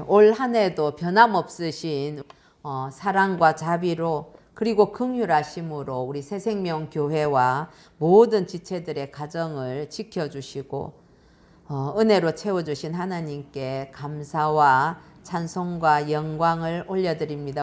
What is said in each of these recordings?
올 한 해도 변함없으신 사랑과 자비로 그리고 긍휼하심으로 우리 새생명교회와 모든 지체들의 가정을 지켜주시고 은혜로 채워주신 하나님께 감사와 찬송과 영광을 올려드립니다.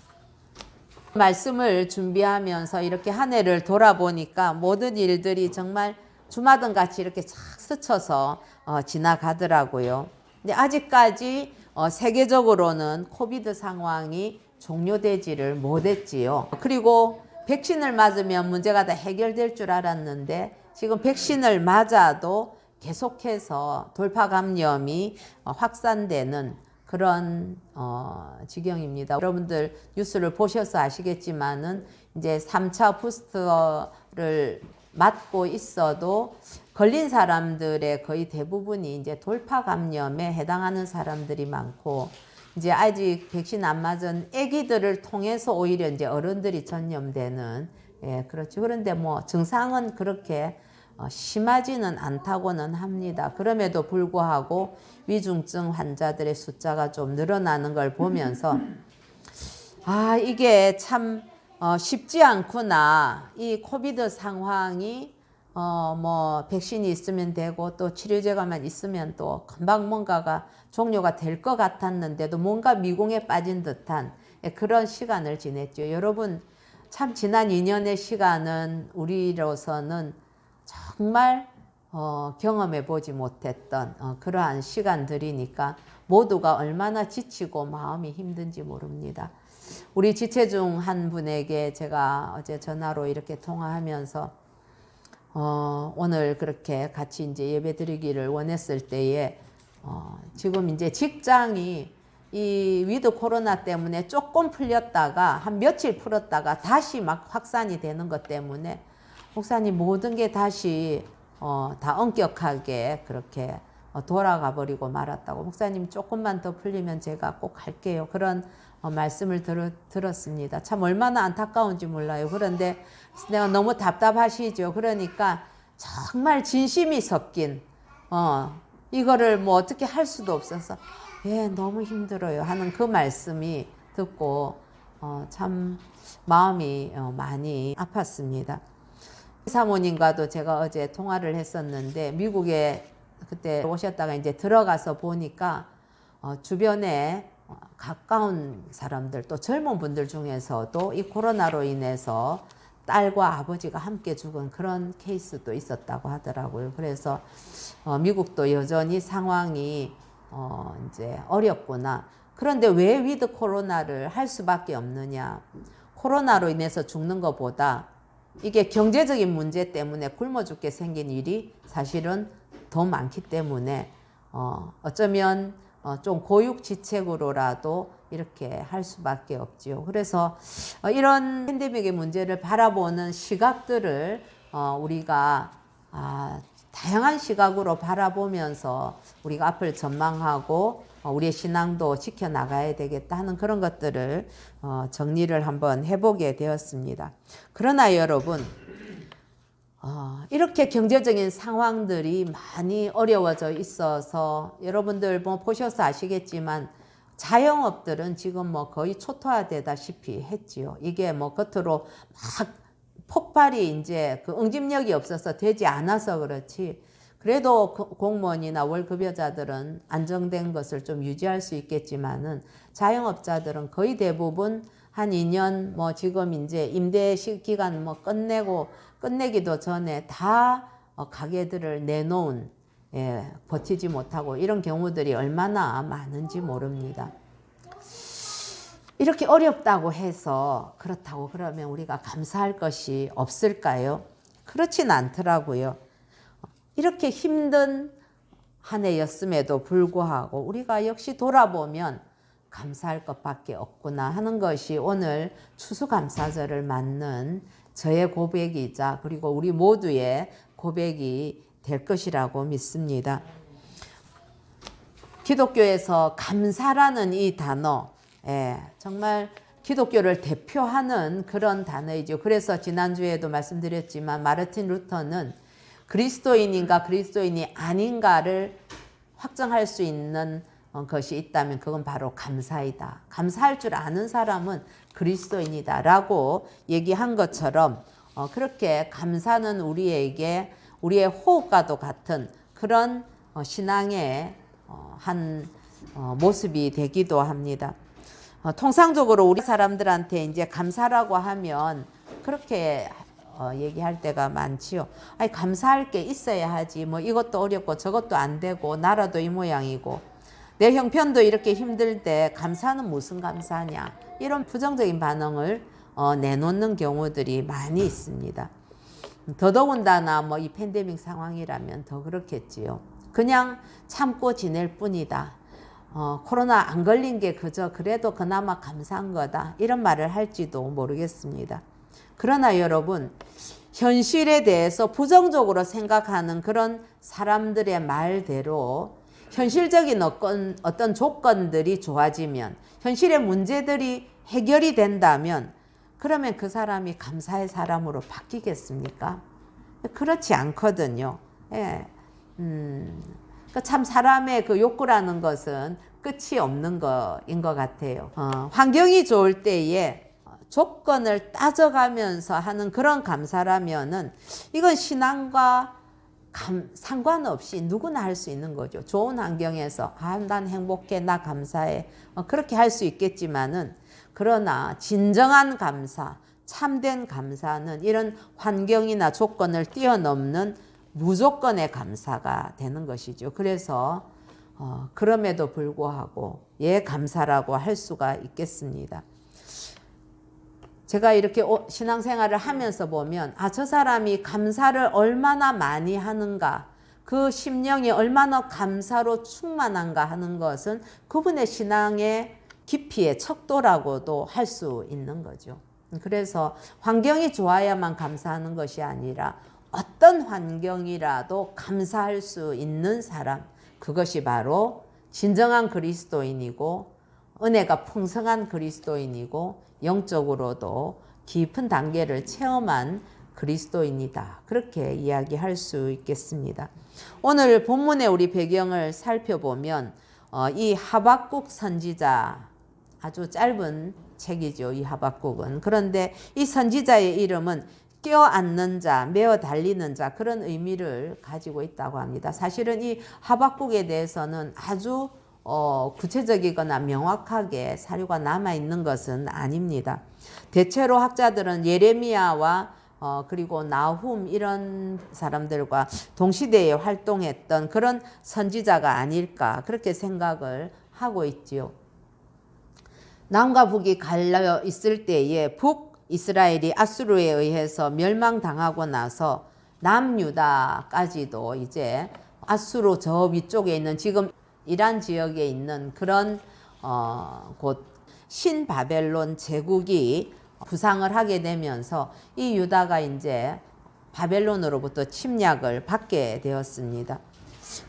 말씀을 준비하면서 이렇게 한 해를 돌아보니까 모든 일들이 정말 주마등 같이 이렇게 착 스쳐서 지나가더라고요. 근데 아직까지 세계적으로는 코비드 상황이 종료되지를 못했지요. 그리고 백신을 맞으면 문제가 다 해결될 줄 알았는데 지금 백신을 맞아도 계속해서 돌파 감염이 확산되는 그런 지경입니다. 여러분들 뉴스를 보셔서 아시겠지만은 이제 3차 부스터를 맞고 있어도 걸린 사람들의 거의 대부분이 이제 돌파 감염에 해당하는 사람들이 많고 이제 아직 백신 안 맞은 아기들을 통해서 오히려 이제 어른들이 전염되는 그렇죠. 그런데 뭐 증상은 그렇게 심하지는 않다고는 합니다. 그럼에도 불구하고 위중증 환자들의 숫자가 좀 늘어나는 걸 보면서 이게 참 쉽지 않구나. 이 코비드 상황이 뭐 백신이 있으면 되고 또 치료제가만 있으면 또 금방 뭔가가 종료가 될 것 같았는데도 뭔가 미궁에 빠진 듯한 그런 시간을 지냈죠. 여러분 참 지난 2년의 시간은 우리로서는 정말 경험해 보지 못했던 그러한 시간들이니까 모두가 얼마나 지치고 마음이 힘든지 모릅니다. 우리 지체 중 한 분에게 제가 어제 전화로 이렇게 통화하면서 오늘 그렇게 같이 이제 예배 드리기를 원했을 때에 지금 이제 직장이 이 위드 코로나 때문에 조금 풀렸다가 한 며칠 풀었다가 다시 막 확산이 되는 것 때문에 목사님 모든 게 다시 다 엄격하게 그렇게 돌아가 버리고 말았다고. 목사님 조금만 더 풀리면 제가 꼭 갈게요. 그런 말씀을 들었습니다. 참 얼마나 안타까운지 몰라요. 그런데 내가 너무 답답하시죠. 그러니까 정말 진심이 섞인 이거를 뭐 어떻게 할 수도 없어서 너무 힘들어요 하는 그 말씀이 듣고 참 마음이 많이 아팠습니다. 사모님과도 제가 어제 통화를 했었는데 미국에 그때 오셨다가 이제 들어가서 보니까 주변에 가까운 사람들 또 젊은 분들 중에서도 이 코로나로 인해서 딸과 아버지가 함께 죽은 그런 케이스도 있었다고 하더라고요. 그래서 미국도 여전히 상황이 이제 어렵구나. 그런데 왜 위드 코로나를 할 수밖에 없느냐. 코로나로 인해서 죽는 것보다 이게 경제적인 문제 때문에 굶어 죽게 생긴 일이 사실은 더 많기 때문에 어쩌면 좀 고육지책으로라도 이렇게 할 수밖에 없지요. 그래서 이런 팬데믹의 문제를 바라보는 시각들을 우리가 다양한 시각으로 바라보면서 우리가 앞을 전망하고 우리의 신앙도 지켜나가야 되겠다 하는 그런 것들을 정리를 한번 해보게 되었습니다. 그러나 여러분 이렇게 경제적인 상황들이 많이 어려워져 있어서 여러분들 뭐 보셔서 아시겠지만 자영업들은 지금 뭐 거의 초토화되다시피 했지요. 이게 뭐 겉으로 막 폭발이 이제 그 응집력이 없어서 되지 않아서 그렇지. 그래도 공무원이나 월급여자들은 안정된 것을 좀 유지할 수 있겠지만은 자영업자들은 거의 대부분 한 2년 뭐 지금 이제 임대 기간 뭐 끝내기도 전에 다 가게들을 내놓은 버티지 못하고 이런 경우들이 얼마나 많은지 모릅니다. 이렇게 어렵다고 해서 그렇다고 그러면 우리가 감사할 것이 없을까요? 그렇진 않더라고요. 이렇게 힘든 한 해였음에도 불구하고 우리가 역시 돌아보면 감사할 것밖에 없구나 하는 것이 오늘 추수감사절을 맞는 저의 고백이자 그리고 우리 모두의 고백이 될 것이라고 믿습니다. 기독교에서 감사라는 이 단어 정말 기독교를 대표하는 그런 단어이죠. 그래서 지난주에도 말씀드렸지만 마르틴 루터는 그리스도인인가 그리스도인이 아닌가를 확정할 수 있는 것이 있다면 그건 바로 감사이다. 감사할 줄 아는 사람은 그리스도인이다 라고 얘기한 것처럼 그렇게 감사는 우리에게 우리의 호흡과도 같은 그런 신앙의 한 모습이 되기도 합니다. 통상적으로 우리 사람들한테 이제 감사라고 하면 그렇게 얘기할 때가 많지요. 아니, 감사할 게 있어야 하지. 뭐 이것도 어렵고 저것도 안 되고 나라도 이 모양이고 내 형편도 이렇게 힘들 때 감사는 무슨 감사냐. 이런 부정적인 반응을 내놓는 경우들이 많이 있습니다. 더더군다나 뭐 이 팬데믹 상황이라면 더 그렇겠지요. 그냥 참고 지낼 뿐이다. 코로나 안 걸린 게 그래도 그나마 감사한 거다. 이런 말을 할지도 모르겠습니다. 그러나 여러분, 현실에 대해서 부정적으로 생각하는 그런 사람들의 말대로 현실적인 어떤 조건들이 좋아지면, 현실의 문제들이 해결이 된다면 그러면 그 사람이 감사의 사람으로 바뀌겠습니까? 그렇지 않거든요. 예. 참 사람의 그 욕구라는 것은 끝이 없는 거인 것 같아요. 환경이 좋을 때에 조건을 따져가면서 하는 그런 감사라면은 이건 신앙과 상관없이 누구나 할 수 있는 거죠. 좋은 환경에서 난 행복해, 나 감사해, 그렇게 할 수 있겠지만은 그러나 진정한 감사, 참된 감사는 이런 환경이나 조건을 뛰어넘는 무조건의 감사가 되는 것이죠. 그래서 그럼에도 불구하고 감사라고 할 수가 있겠습니다. 제가 이렇게 신앙생활을 하면서 보면 저 사람이 감사를 얼마나 많이 하는가, 그 심령이 얼마나 감사로 충만한가 하는 것은 그분의 신앙의 깊이의 척도라고도 할 수 있는 거죠. 그래서 환경이 좋아야만 감사하는 것이 아니라 어떤 환경이라도 감사할 수 있는 사람, 그것이 바로 진정한 그리스도인이고 은혜가 풍성한 그리스도인이고 영적으로도 깊은 단계를 체험한 그리스도인이다. 그렇게 이야기할 수 있겠습니다. 오늘 본문의 우리 배경을 살펴보면 이 하박국 선지자, 아주 짧은 책이죠. 이 하박국은. 그런데 이 선지자의 이름은 껴안는 자, 메어 달리는 자, 그런 의미를 가지고 있다고 합니다. 사실은 이 하박국에 대해서는 아주 구체적이거나 명확하게 사료가 남아있는 것은 아닙니다. 대체로 학자들은 예레미야와 그리고 나훔 이런 사람들과 동시대에 활동했던 그런 선지자가 아닐까 그렇게 생각을 하고 있지요. 남과 북이 갈려 있을 때에 북이스라엘이 아수르에 의해서 멸망당하고 나서 남유다까지도 이제 아수르 저 위쪽에 있는 지금 이란 지역에 있는 그런 곳 신바벨론 제국이 부상을 하게 되면서 이 유다가 이제 바벨론으로부터 침략을 받게 되었습니다.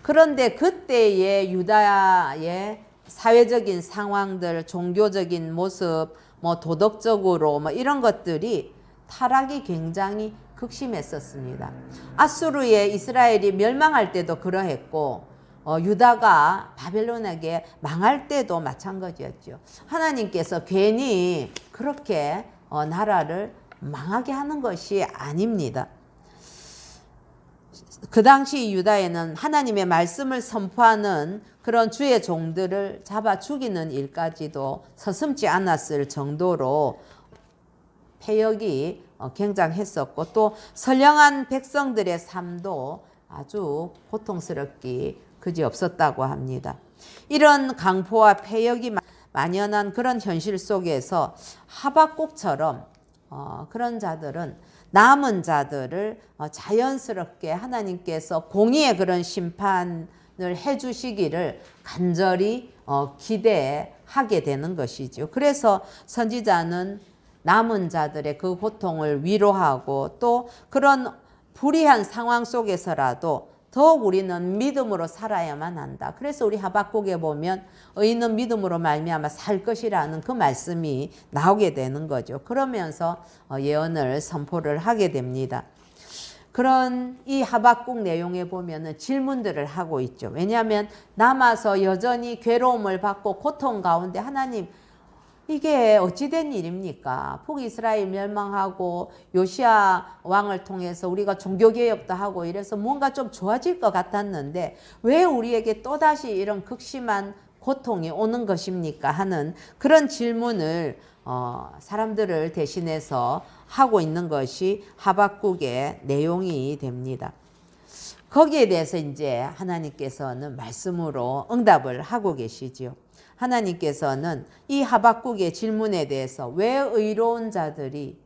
그런데 그때의 유다의 사회적인 상황들, 종교적인 모습, 뭐 도덕적으로 뭐 이런 것들이 타락이 굉장히 극심했었습니다. 아수르에 이스라엘이 멸망할 때도 그러했고 유다가 바벨론에게 망할 때도 마찬가지였죠. 하나님께서 괜히 그렇게 나라를 망하게 하는 것이 아닙니다. 그 당시 유다에는 하나님의 말씀을 선포하는 그런 주의 종들을 잡아 죽이는 일까지도 서슴지 않았을 정도로 폐역이 굉장했었고 또 선량한 백성들의 삶도 아주 고통스럽기 그지없었다고 합니다. 이런 강포와 폐역이 만연한 그런 현실 속에서 하박국처럼 그런 자들은 남은 자들을 자연스럽게 하나님께서 공의의 그런 심판을 해주시기를 간절히 기대하게 되는 것이죠. 그래서 선지자는 남은 자들의 그 고통을 위로하고 또 그런 불의한 상황 속에서라도 더욱 우리는 믿음으로 살아야만 한다. 그래서 우리 하박국에 보면 의인은 믿음으로 말미암아 살 것이라는 그 말씀이 나오게 되는 거죠. 그러면서 예언을 선포를 하게 됩니다. 그런 이 하박국 내용에 보면은 질문들을 하고 있죠. 왜냐하면 남아서 여전히 괴로움을 받고 고통 가운데 하나님 이게 어찌된 일입니까? 북이스라엘 멸망하고 요시야 왕을 통해서 우리가 종교개혁도 하고 이래서 뭔가 좀 좋아질 것 같았는데 왜 우리에게 또다시 이런 극심한 고통이 오는 것입니까? 하는 그런 질문을 사람들을 대신해서 하고 있는 것이 하박국의 내용이 됩니다. 거기에 대해서 이제 하나님께서는 말씀으로 응답을 하고 계시지요. 하나님께서는 이 하박국의 질문에 대해서 왜 의로운 자들이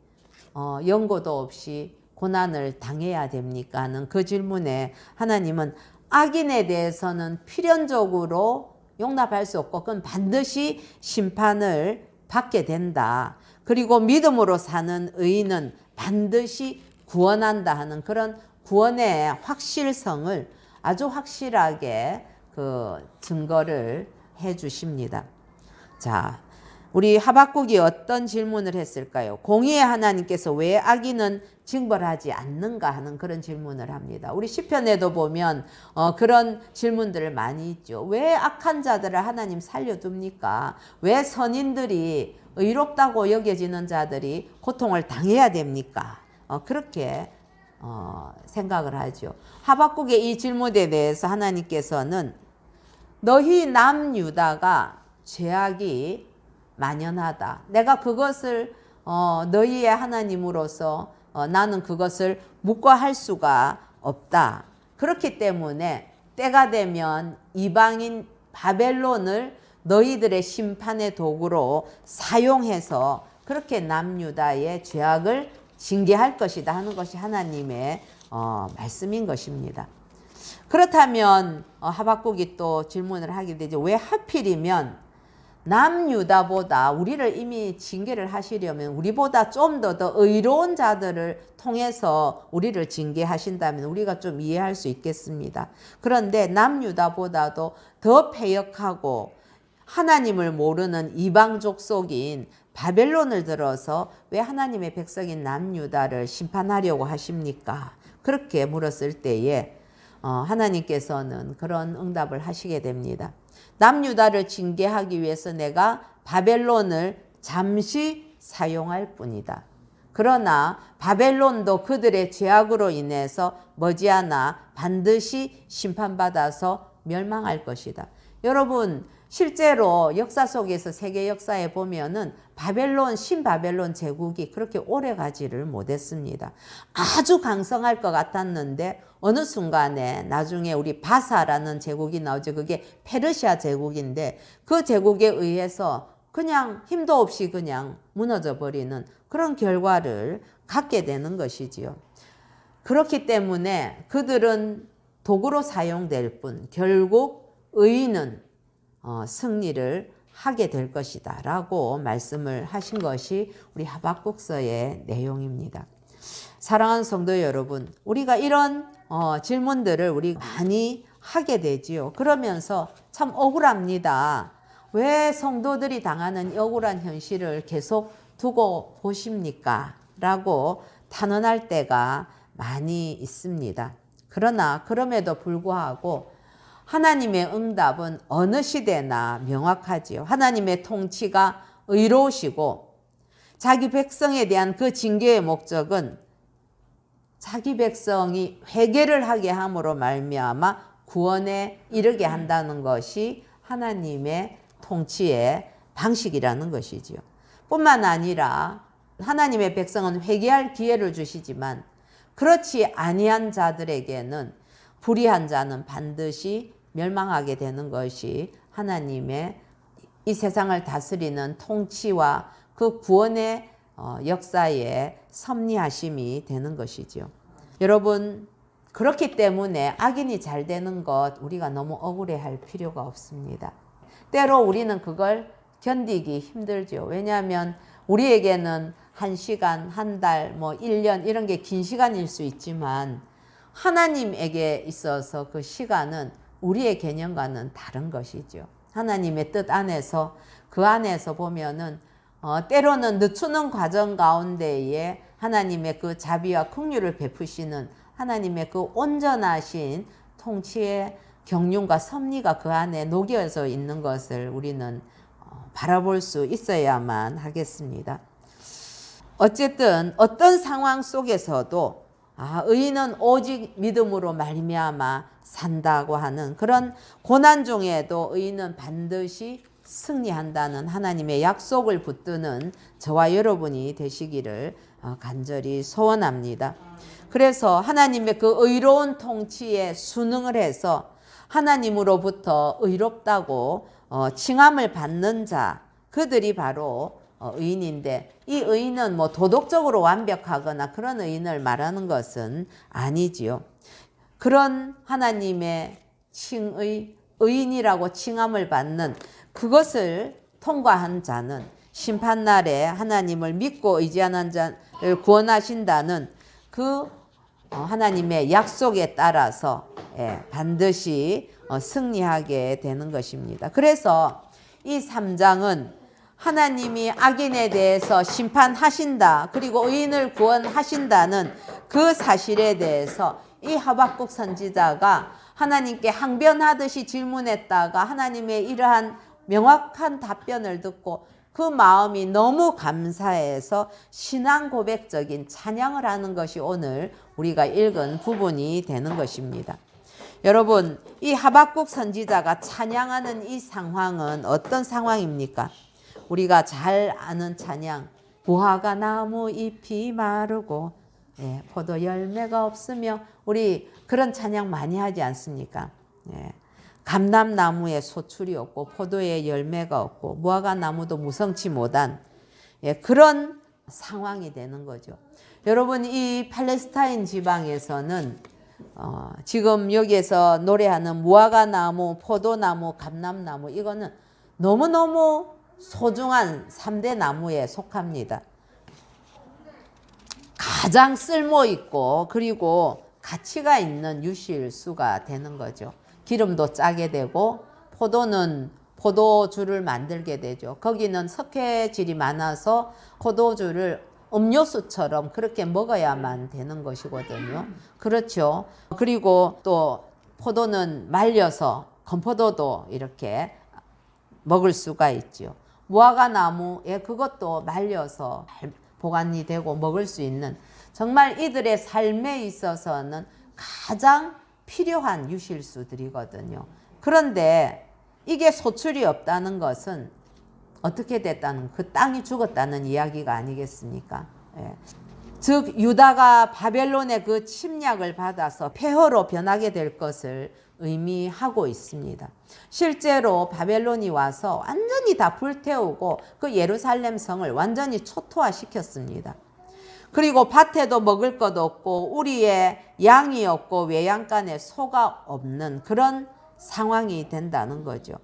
연고도 없이 고난을 당해야 됩니까? 하는 그 질문에 하나님은 악인에 대해서는 필연적으로 용납할 수 없고 그건 반드시 심판을 받게 된다. 그리고 믿음으로 사는 의인은 반드시 구원한다 하는 그런 구원의 확실성을 아주 확실하게 그 증거를 해 주십니다. 자, 우리 하박국이 어떤 질문을 했을까요? 공의의 하나님께서 왜 악인은 징벌하지 않는가 하는 그런 질문을 합니다. 우리 시편에도 보면 그런 질문들을 많이 있죠. 왜 악한 자들을 하나님 살려둡니까? 왜 선인들이 의롭다고 여겨지는 자들이 고통을 당해야 됩니까? 그렇게 생각을 하죠. 하박국의 이 질문에 대해서 하나님께서는 너희 남유다가 죄악이 만연하다. 내가 그것을 너희의 하나님으로서 나는 그것을 묵과할 수가 없다. 그렇기 때문에 때가 되면 이방인 바벨론을 너희들의 심판의 도구로 사용해서 그렇게 남유다의 죄악을 징계할 것이다 하는 것이 하나님의 말씀인 것입니다. 그렇다면 하박국이 또 질문을 하게 되죠. 왜 하필이면 남유다보다 우리를 이미 징계를 하시려면 우리보다 좀 더 의로운 자들을 통해서 우리를 징계하신다면 우리가 좀 이해할 수 있겠습니다. 그런데 남유다보다도 더 패역하고 하나님을 모르는 이방 족속인 바벨론을 들어서 왜 하나님의 백성인 남유다를 심판하려고 하십니까? 그렇게 물었을 때에 하나님께서는 그런 응답을 하시게 됩니다. 남유다를 징계하기 위해서 내가 바벨론을 잠시 사용할 뿐이다. 그러나 바벨론도 그들의 죄악으로 인해서 머지않아 반드시 심판받아서 멸망할 것이다. 여러분, 실제로 역사 속에서 세계 역사에 보면은 바벨론, 신바벨론 제국이 그렇게 오래 가지를 못했습니다. 아주 강성할 것 같았는데 어느 순간에 나중에 우리 바사라는 제국이 나오죠. 그게 페르시아 제국인데 그 제국에 의해서 그냥 힘도 없이 그냥 무너져 버리는 그런 결과를 갖게 되는 것이지요. 그렇기 때문에 그들은 도구로 사용될 뿐 결국 의인은 승리를 하게 될 것이다 라고 말씀을 하신 것이 우리 하박국서의 내용입니다. 사랑하는 성도 여러분, 우리가 이런 질문들을 우리 많이 하게 되지요. 그러면서 참 억울합니다. 왜 성도들이 당하는 억울한 현실을 계속 두고 보십니까? 라고 탄원할 때가 많이 있습니다. 그러나 그럼에도 불구하고 하나님의 응답은 어느 시대나 명확하지요. 하나님의 통치가 의로우시고 자기 백성에 대한 그 징계의 목적은 자기 백성이 회개를 하게 함으로 말미암아 구원에 이르게 한다는 것이 하나님의 통치의 방식이라는 것이지요. 뿐만 아니라 하나님의 백성은 회개할 기회를 주시지만 그렇지 아니한 자들에게는 불의한 자는 반드시 멸망하게 되는 것이 하나님의 이 세상을 다스리는 통치와 그 구원의 역사의 섭리하심이 되는 것이죠. 여러분, 그렇기 때문에 악인이 잘 되는 것 우리가 너무 억울해할 필요가 없습니다. 때로 우리는 그걸 견디기 힘들죠. 왜냐하면 우리에게는 1시간, 한 달, 1년 이런 게 긴 시간일 수 있지만 하나님에게 있어서 그 시간은 우리의 개념과는 다른 것이죠. 하나님의 뜻 안에서 그 안에서 보면은 때로는 늦추는 과정 가운데에 하나님의 그 자비와 긍휼을 베푸시는 하나님의 그 온전하신 통치의 경륜과 섭리가 그 안에 녹여져 있는 것을 우리는 바라볼 수 있어야만 하겠습니다. 어쨌든 어떤 상황 속에서도 의인은 오직 믿음으로 말미암아 산다고 하는 그런 고난 중에도 의인은 반드시 승리한다는 하나님의 약속을 붙드는 저와 여러분이 되시기를 간절히 소원합니다. 그래서 하나님의 그 의로운 통치에 순응을 해서 하나님으로부터 의롭다고 칭함을 받는 자, 그들이 바로 의인인데, 이 의인은 뭐 도덕적으로 완벽하거나 그런 의인을 말하는 것은 아니지요. 그런 하나님의 칭의 의인이라고 칭함을 받는 그것을 통과한 자는 심판날에 하나님을 믿고 의지하는 자를 구원하신다는 그 하나님의 약속에 따라서 반드시 승리하게 되는 것입니다. 그래서 이 3장은 하나님이 악인에 대해서 심판하신다, 그리고 의인을 구원하신다는 그 사실에 대해서 이 하박국 선지자가 하나님께 항변하듯이 질문했다가 하나님의 이러한 명확한 답변을 듣고 그 마음이 너무 감사해서 신앙 고백적인 찬양을 하는 것이 오늘 우리가 읽은 부분이 되는 것입니다. 여러분, 이 하박국 선지자가 찬양하는 이 상황은 어떤 상황입니까? 우리가 잘 아는 찬양, 무화과 나무 잎이 마르고 포도 열매가 없으며, 우리 그런 찬양 많이 하지 않습니까? 감람나무에 소출이 없고 포도에 열매가 없고 무화과 나무도 무성치 못한 그런 상황이 되는 거죠. 여러분, 이 팔레스타인 지방에서는 지금 여기에서 노래하는 무화과 나무, 포도나무, 감람나무, 이거는 너무너무 소중한 3대 나무에 속합니다. 가장 쓸모있고 그리고 가치가 있는 유실수가 되는 거죠. 기름도 짜게 되고, 포도는 포도주를 만들게 되죠. 거기는 석회질이 많아서 포도주를 음료수처럼 그렇게 먹어야만 되는 것이거든요. 그렇죠. 그리고 또 포도는 말려서 건포도도 이렇게 먹을 수가 있죠. 무화과 나무에 그것도 말려서 보관이 되고 먹을 수 있는, 정말 이들의 삶에 있어서는 가장 필요한 유실수들이거든요. 그런데 이게 소출이 없다는 것은 어떻게 됐다는, 그 땅이 죽었다는 이야기가 아니겠습니까? 즉 유다가 바벨론의 그 침략을 받아서 폐허로 변하게 될 것을 의미하고 있습니다. 실제로 바벨론이 와서 완전히 다 불태우고 그 예루살렘 성을 완전히 초토화시켰습니다. 그리고 밭에도 먹을 것 없고 우리의 양이 없고 외양간에 소가 없는 그런 상황이 된다는 거죠.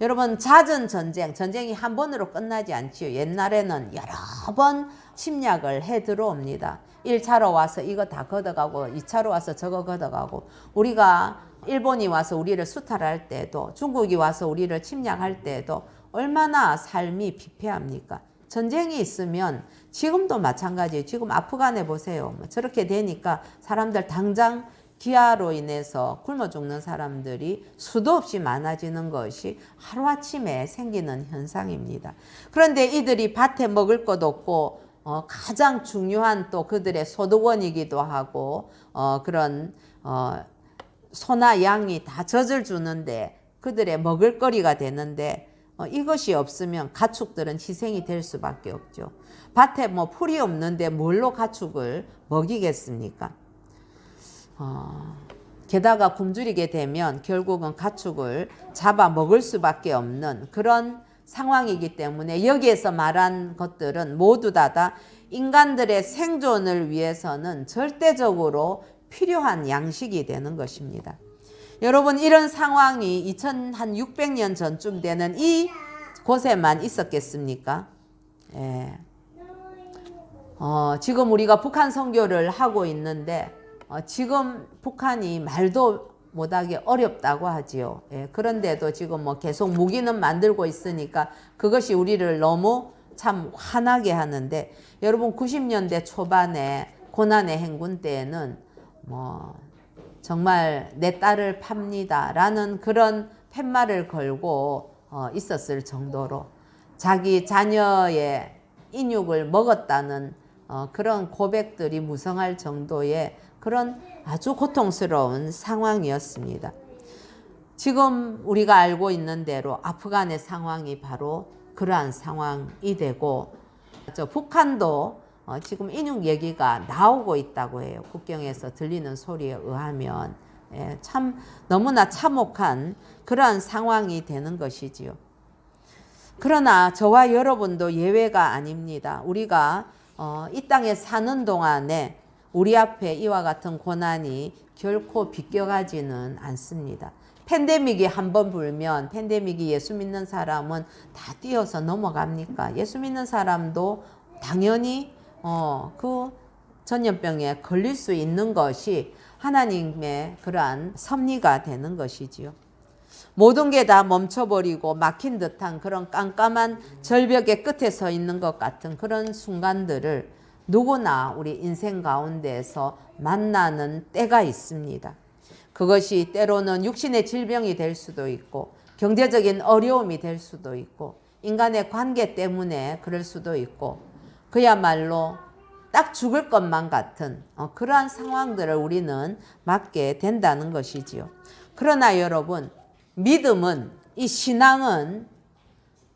여러분, 잦은 전쟁이 한 번으로 끝나지 않지요. 옛날에는 여러 번 침략을 해 들어옵니다. 1차로 와서 이거 다 걷어가고 2차로 와서 저거 걷어가고, 우리가 일본이 와서 우리를 수탈할 때도, 중국이 와서 우리를 침략할 때도 얼마나 삶이 비폐합니까? 전쟁이 있으면 지금도 마찬가지예요. 지금 아프간에 보세요. 저렇게 되니까 사람들 당장 기아로 인해서 굶어 죽는 사람들이 수도 없이 많아지는 것이 하루아침에 생기는 현상입니다. 그런데 이들이 밭에 먹을 것 없고 가장 중요한 또 그들의 소득원이기도 하고 그런 소나 양이 다 젖을 주는데 그들의 먹을거리가 되는데 이것이 없으면 가축들은 희생이 될 수밖에 없죠. 밭에 뭐 풀이 없는데 뭘로 가축을 먹이겠습니까? 게다가 굶주리게 되면 결국은 가축을 잡아 먹을 수밖에 없는 그런 상황이기 때문에 여기에서 말한 것들은 모두 다 인간들의 생존을 위해서는 절대적으로 필요한 양식이 되는 것입니다. 여러분, 이런 상황이 2600년 전쯤 되는 이 곳에만 있었겠습니까? 지금 우리가 북한 선교를 하고 있는데 지금 북한이 말도 못하기 어렵다고 하지요. 그런데도 지금 뭐 계속 무기는 만들고 있으니까 그것이 우리를 너무 참 화나게 하는데, 여러분 90년대 초반에 고난의 행군 때에는 정말 내 딸을 팝니다라는 그런 팻말을 걸고 있었을 정도로 자기 자녀의 인육을 먹었다는 그런 고백들이 무성할 정도의 그런 아주 고통스러운 상황이었습니다. 지금 우리가 알고 있는 대로 아프간의 상황이 바로 그러한 상황이 되고, 북한도 지금 인육 얘기가 나오고 있다고 해요. 국경에서 들리는 소리에 의하면. 참 너무나 참혹한 그러한 상황이 되는 것이지요. 그러나 저와 여러분도 예외가 아닙니다. 우리가 이 땅에 사는 동안에 우리 앞에 이와 같은 고난이 결코 비껴가지는 않습니다. 팬데믹이 한번 불면 팬데믹이 예수 믿는 사람은 다 뛰어서 넘어갑니까? 예수 믿는 사람도 당연히 그 전염병에 걸릴 수 있는 것이 하나님의 그러한 섭리가 되는 것이지요. 모든 게 다 멈춰버리고 막힌 듯한 그런 깜깜한 절벽의 끝에 서 있는 것 같은 그런 순간들을 누구나 우리 인생 가운데에서 만나는 때가 있습니다. 그것이 때로는 육신의 질병이 될 수도 있고, 경제적인 어려움이 될 수도 있고, 인간의 관계 때문에 그럴 수도 있고, 그야말로 딱 죽을 것만 같은 그러한 상황들을 우리는 맞게 된다는 것이지요. 그러나 여러분, 믿음은, 이 신앙은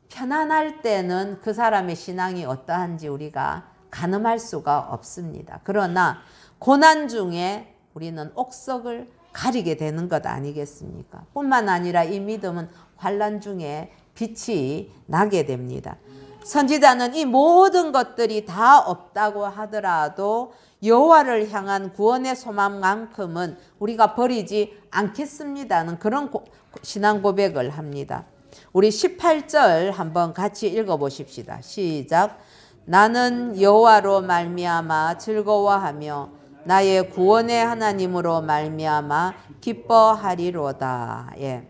편안할 때는 그 사람의 신앙이 어떠한지 우리가 가늠할 수가 없습니다. 그러나 고난 중에 우리는 옥석을 가리게 되는 것 아니겠습니까? 뿐만 아니라 이 믿음은 환난 중에 빛이 나게 됩니다. 선지자는 이 모든 것들이 다 없다고 하더라도 여호와를 향한 구원의 소망만큼은 우리가 버리지 않겠습니다는 그런 신앙 고백을 합니다. 우리 18절 한번 같이 읽어보십시다. 시작. 나는 여호와로 말미암아 즐거워하며 나의 구원의 하나님으로 말미암아 기뻐하리로다. 예.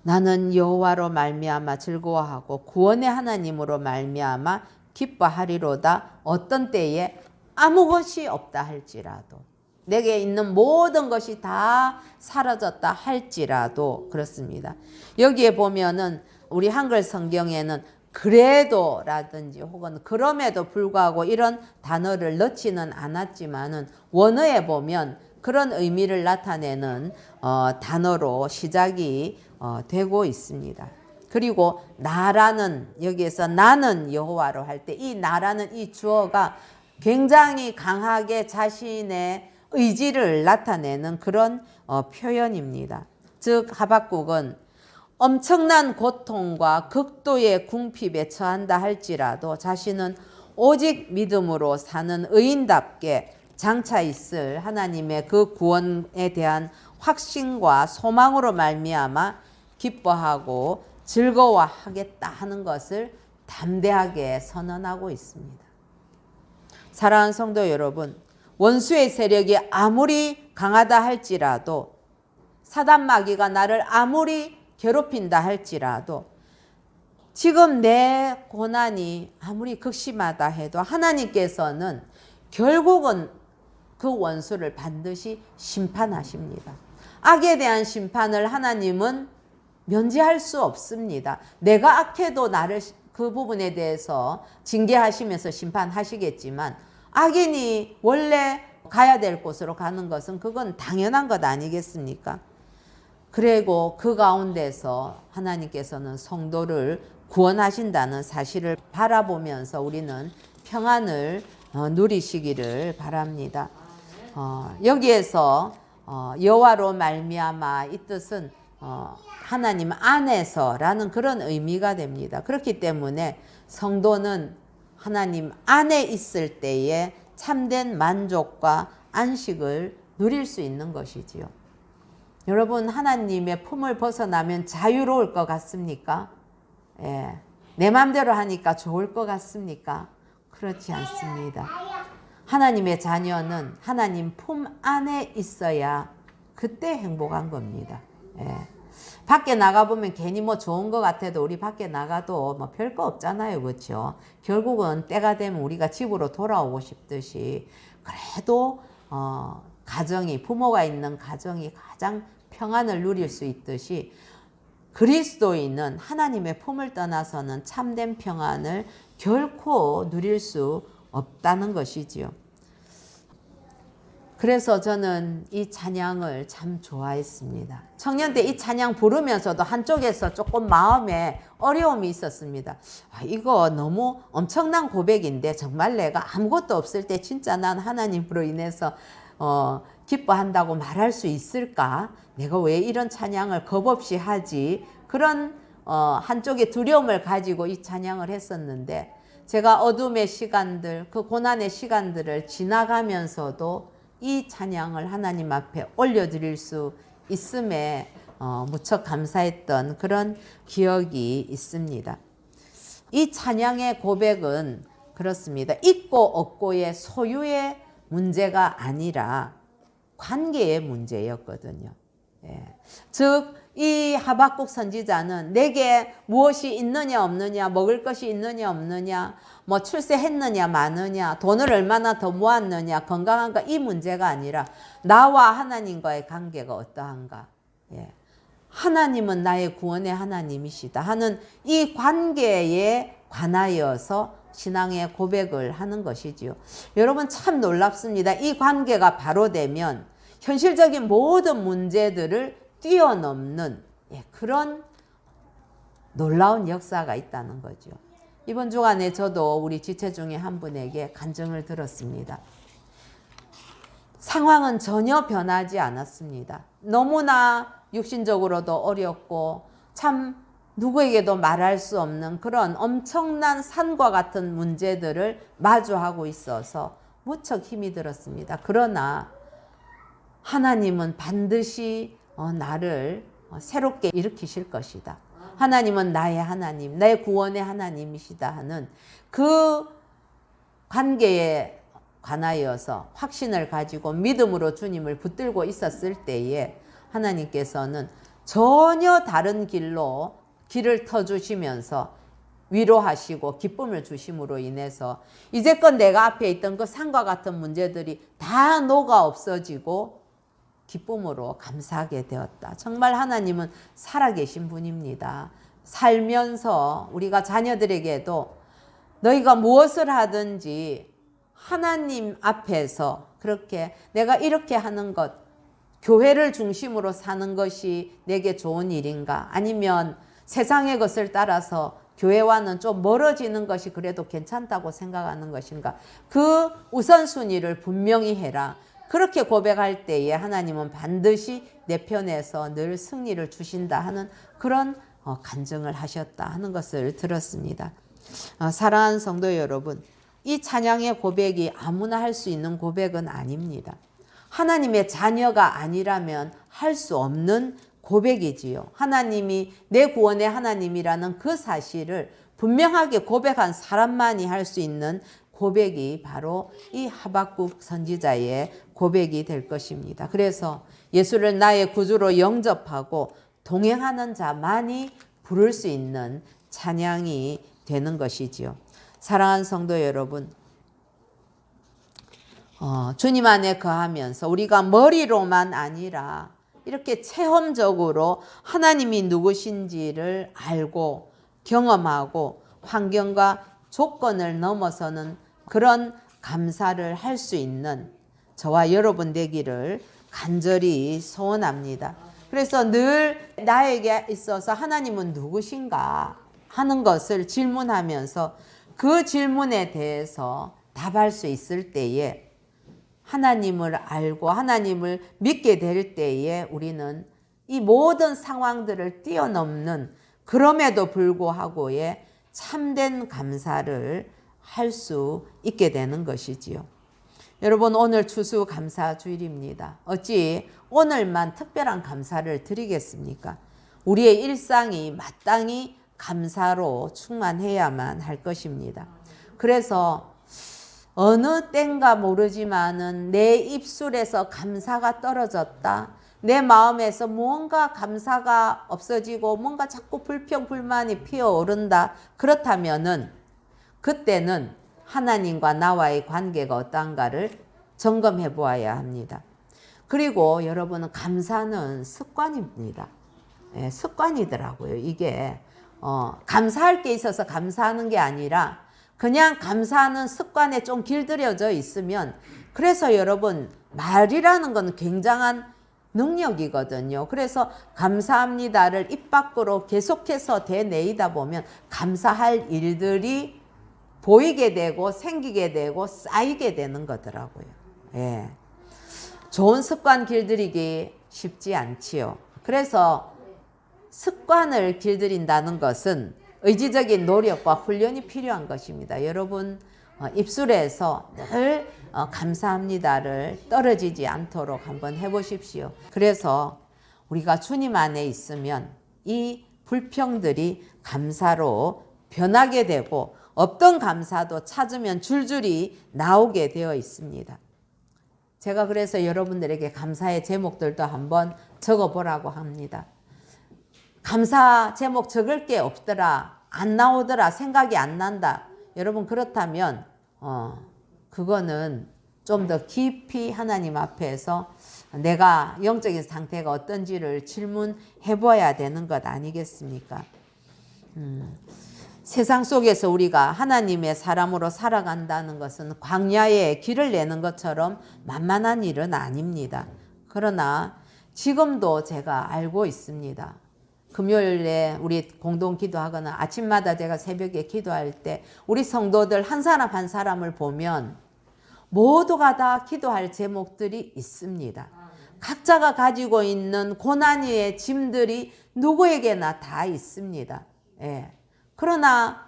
나는 여호와로 말미암아 즐거워하고 구원의 하나님으로 말미암아 기뻐하리로다. 어떤 때에 아무것이 없다 할지라도, 내게 있는 모든 것이 다 사라졌다 할지라도 그렇습니다. 여기에 보면은 우리 한글 성경에는 그래도 라든지 혹은 그럼에도 불구하고 이런 단어를 넣지는 않았지만은 원어에 보면 그런 의미를 나타내는 단어로 시작이 되고 있습니다. 그리고 나라는, 여기에서 나는 여호와로 할 때 이 나라는 이 주어가 굉장히 강하게 자신의 의지를 나타내는 그런 표현입니다. 즉 하박국은 엄청난 고통과 극도의 궁핍에 처한다 할지라도 자신은 오직 믿음으로 사는 의인답게 장차 있을 하나님의 그 구원에 대한 확신과 소망으로 말미암아 기뻐하고 즐거워하겠다 하는 것을 담대하게 선언하고 있습니다. 사랑하는 성도 여러분, 원수의 세력이 아무리 강하다 할지라도, 사단 마귀가 나를 아무리 괴롭힌다 할지라도, 지금 내 고난이 아무리 극심하다 해도 하나님께서는 결국은 그 원수를 반드시 심판하십니다. 악에 대한 심판을 하나님은 면제할 수 없습니다. 내가 악해도 나를 그 부분에 대해서 징계하시면서 심판하시겠지만, 악인이 원래 가야 될 곳으로 가는 것은 그건 당연한 것 아니겠습니까? 그리고 그 가운데서 하나님께서는 성도를 구원하신다는 사실을 바라보면서 우리는 평안을 누리시기를 바랍니다. 여기에서 여호와로 말미암아 이 뜻은 하나님 안에서라는 그런 의미가 됩니다. 그렇기 때문에 성도는 하나님 안에 있을 때에 참된 만족과 안식을 누릴 수 있는 것이지요. 여러분, 하나님의 품을 벗어나면 자유로울 것 같습니까? 예. 내 마음대로 하니까 좋을 것 같습니까? 그렇지 않습니다. 하나님의 자녀는 하나님 품 안에 있어야 그때 행복한 겁니다. 예. 밖에 나가보면 괜히 뭐 좋은 것 같아도 우리 밖에 나가도 뭐 별거 없잖아요. 그렇죠? 결국은 때가 되면 우리가 집으로 돌아오고 싶듯이 그래도 가정이, 부모가 있는 가정이 가장 평안을 누릴 수 있듯이 그리스도인은 하나님의 품을 떠나서는 참된 평안을 결코 누릴 수 없다는 것이지요. 그래서 저는 이 찬양을 참 좋아했습니다. 청년 때 이 찬양 부르면서도 한쪽에서 조금 마음에 어려움이 있었습니다. 이거 너무 엄청난 고백인데 정말 내가 아무것도 없을 때 진짜 난 하나님으로 인해서 기뻐한다고 말할 수 있을까? 내가 왜 이런 찬양을 겁없이 하지? 그런 한쪽에 두려움을 가지고 이 찬양을 했었는데 제가 어둠의 시간들, 그 고난의 시간들을 지나가면서도 이 찬양을 하나님 앞에 올려드릴 수 있음에 무척 감사했던 그런 기억이 있습니다. 이 찬양의 고백은 그렇습니다. 있고 없고의 소유의 문제가 아니라 관계의 문제였거든요. 즉 이 하박국 선지자는 내게 무엇이 있느냐 없느냐, 먹을 것이 있느냐 없느냐, 뭐 출세했느냐 마느냐, 돈을 얼마나 더 모았느냐, 건강한가, 이 문제가 아니라 나와 하나님과의 관계가 어떠한가, 하나님은 나의 구원의 하나님이시다 하는 이 관계에 관하여서 신앙의 고백을 하는 것이지요. 여러분 참 놀랍습니다. 이 관계가 바로 되면 현실적인 모든 문제들을 뛰어넘는 그런 놀라운 역사가 있다는 거죠. 이번 주간에 저도 우리 지체 중에 한 분에게 간증을 들었습니다. 상황은 전혀 변하지 않았습니다. 너무나 육신적으로도 어렵고 참 누구에게도 말할 수 없는 그런 엄청난 산과 같은 문제들을 마주하고 있어서 무척 힘이 들었습니다. 그러나 하나님은 반드시 나를 새롭게 일으키실 것이다. 하나님은 나의 하나님, 나의 구원의 하나님이시다 하는 그 관계에 관하여서 확신을 가지고 믿음으로 주님을 붙들고 있었을 때에 하나님께서는 전혀 다른 길을 터주시면서 위로하시고 기쁨을 주심으로 인해서 이제껏 내가 앞에 있던 그 산과 같은 문제들이 다 녹아 없어지고 기쁨으로 감사하게 되었다. 정말 하나님은 살아계신 분입니다. 살면서 우리가 자녀들에게도 너희가 무엇을 하든지 하나님 앞에서 그렇게 내가 이렇게 하는 것, 교회를 중심으로 사는 것이 내게 좋은 일인가? 아니면 세상의 것을 따라서 교회와는 좀 멀어지는 것이 그래도 괜찮다고 생각하는 것인가? 그 우선순위를 분명히 해라. 그렇게 고백할 때에 하나님은 반드시 내 편에서 늘 승리를 주신다 하는 그런 간증을 하셨다 하는 것을 들었습니다. 사랑하는 성도 여러분, 이 찬양의 고백이 아무나 할 수 있는 고백은 아닙니다. 하나님의 자녀가 아니라면 할 수 없는 고백이지요. 하나님이 내 구원의 하나님이라는 그 사실을 분명하게 고백한 사람만이 할 수 있는 고백이 바로 이 하박국 선지자의 고백이 될 것입니다. 그래서 예수를 나의 구주로 영접하고 동행하는 자만이 부를 수 있는 찬양이 되는 것이지요. 사랑하는 성도 여러분, 주님 안에 거하면서 우리가 머리로만 아니라 이렇게 체험적으로 하나님이 누구신지를 알고 경험하고 환경과 조건을 넘어서는 그런 감사를 할 수 있는 저와 여러분 되기를 간절히 소원합니다. 그래서 늘 나에게 있어서 하나님은 누구신가 하는 것을 질문하면서 그 질문에 대해서 답할 수 있을 때에 하나님을 알고 하나님을 믿게 될 때에 우리는 이 모든 상황들을 뛰어넘는 그럼에도 불구하고의 참된 감사를 할 수 있게 되는 것이지요. 여러분, 오늘 추수감사주일입니다. 어찌 오늘만 특별한 감사를 드리겠습니까? 우리의 일상이 마땅히 감사로 충만해야만 할 것입니다. 그래서 어느 때인가 모르지만은 내 입술에서 감사가 떨어졌다. 내 마음에서 무언가 감사가 없어지고 뭔가 자꾸 불평, 불만이 피어오른다. 그렇다면은 그때는 하나님과 나와의 관계가 어떠한가를 점검해 보아야 합니다. 그리고 여러분은 감사는 습관입니다. 예, 습관이더라고요. 이게 감사할 게 있어서 감사하는 게 아니라 그냥 감사하는 습관에 좀 길들여져 있으면, 그래서 여러분 말이라는 건 굉장한 능력이거든요. 그래서 감사합니다를 입 밖으로 계속해서 대내이다 보면 감사할 일들이 보이게 되고 생기게 되고 쌓이게 되는 거더라고요. 예. 좋은 습관 길들이기 쉽지 않지요. 그래서 습관을 길들인다는 것은 의지적인 노력과 훈련이 필요한 것입니다. 여러분 입술에서 늘 감사합니다를 떨어지지 않도록 한번 해보십시오. 그래서 우리가 주님 안에 있으면 이 불평들이 감사로 변하게 되고 없던 감사도 찾으면 줄줄이 나오게 되어 있습니다. 제가 그래서 여러분들에게 감사의 제목들도 한번 적어보라고 합니다. 감사 제목 적을 게 없더라, 안 나오더라, 생각이 안 난다. 여러분 그렇다면 그거는 좀 더 깊이 하나님 앞에서 내가 영적인 상태가 어떤지를 질문해 봐야 되는 것 아니겠습니까? 세상 속에서 우리가 하나님의 사람으로 살아간다는 것은 광야에 길을 내는 것처럼 만만한 일은 아닙니다. 그러나 지금도 제가 알고 있습니다. 금요일에 우리 공동 기도하거나 아침마다 제가 새벽에 기도할 때 우리 성도들 한 사람 한 사람을 보면 모두가 다 기도할 제목들이 있습니다. 각자가 가지고 있는 고난의 짐들이 누구에게나 다 있습니다. 예. 그러나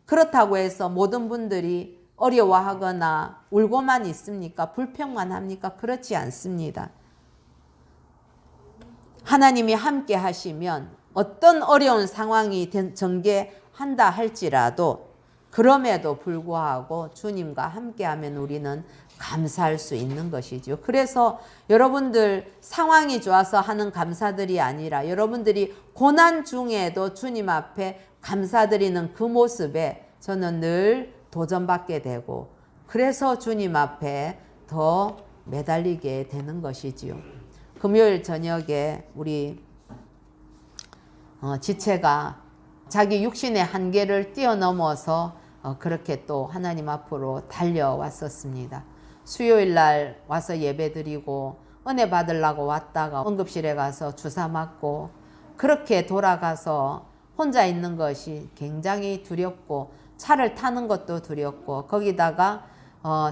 그렇다고 해서 모든 분들이 어려워하거나 울고만 있습니까? 불평만 합니까? 그렇지 않습니다. 하나님이 함께 하시면 어떤 어려운 상황이 전개한다 할지라도 그럼에도 불구하고 주님과 함께하면 우리는 감사할 수 있는 것이죠. 그래서 여러분들 상황이 좋아서 하는 감사들이 아니라 여러분들이 고난 중에도 주님 앞에 감사드리는 그 모습에 저는 늘 도전받게 되고 그래서 주님 앞에 더 매달리게 되는 것이지요. 금요일 저녁에 우리 지체가 자기 육신의 한계를 뛰어넘어서 그렇게 또 하나님 앞으로 달려왔었습니다. 수요일 날 와서 예배드리고 은혜 받으려고 왔다가 응급실에 가서 주사 맞고 그렇게 돌아가서 혼자 있는 것이 굉장히 두렵고 차를 타는 것도 두렵고 거기다가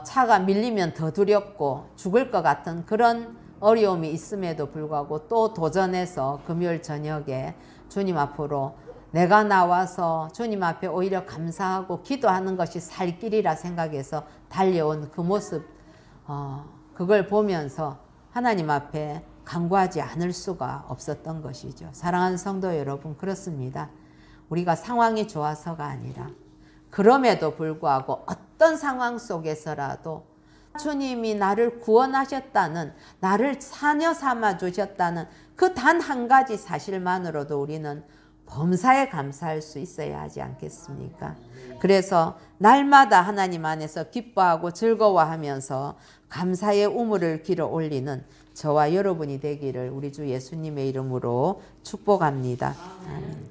차가 밀리면 더 두렵고 죽을 것 같은 그런 어려움이 있음에도 불구하고 또 도전해서 금요일 저녁에 주님 앞으로 내가 나와서 주님 앞에 오히려 감사하고 기도하는 것이 살 길이라 생각해서 달려온 그 모습, 그걸 보면서 하나님 앞에 간구하지 않을 수가 없었던 것이죠. 사랑하는 성도 여러분, 그렇습니다. 우리가 상황이 좋아서가 아니라 그럼에도 불구하고 어떤 상황 속에서라도 주님이 나를 구원하셨다는, 나를 자녀 삼아 주셨다는 그 단 한 가지 사실만으로도 우리는 범사에 감사할 수 있어야 하지 않겠습니까? 그래서 날마다 하나님 안에서 기뻐하고 즐거워하면서 감사의 우물을 길어 올리는 저와 여러분이 되기를 우리 주 예수님의 이름으로 축복합니다. 아멘.